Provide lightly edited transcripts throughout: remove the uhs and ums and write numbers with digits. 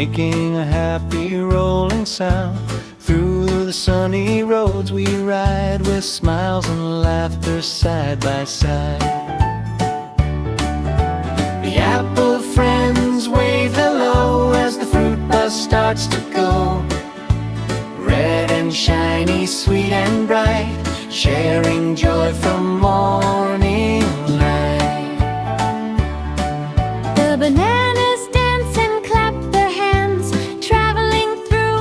making a happy rolling sound. Through the sunny roads we ride, with smiles and laughter side by side. The apple friends wave hello as the fruit bus starts to go. Red and shiny, sweet and bright, sharing joy from morning light. The bananas dance and clap their hands, traveling through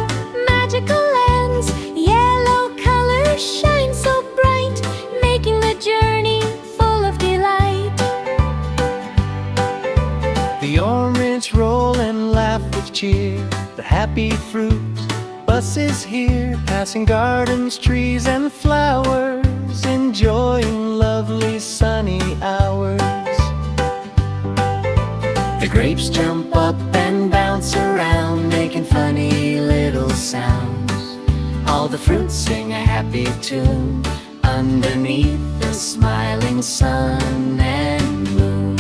magical lands. Yellow colors shine so bright, making the journey full of delight. The orange roll and laugh with cheer. The happy fruit bus is here, passing gardens, trees and flowers, enjoying lovely sunny hours. The grapes jump up and bounce around, making funny little sounds. All the fruits sing a happy tune underneath the smiling sun and moon.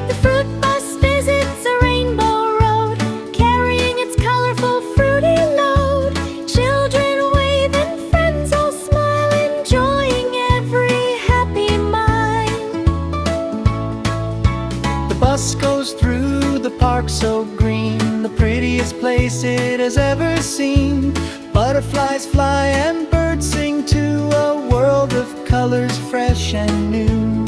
The fruit bus visits a rainbow road, carrying its colorful fruity load. Children wave and friends all smile, enjoying every happy mile. The bus goes through the park so green, the prettiest place it has ever seen. Butterflies fly and birds sing to a world of colors fresh and new.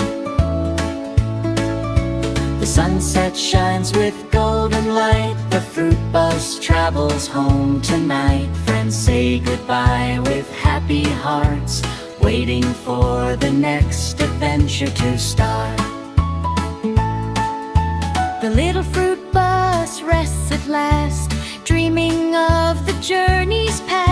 The sunset shines with golden light, the fruit bus travels home tonight. Friends say goodbye with happy hearts, waiting for the next adventure to start. The little fruit bus rests at last, dreaming of the journey's past.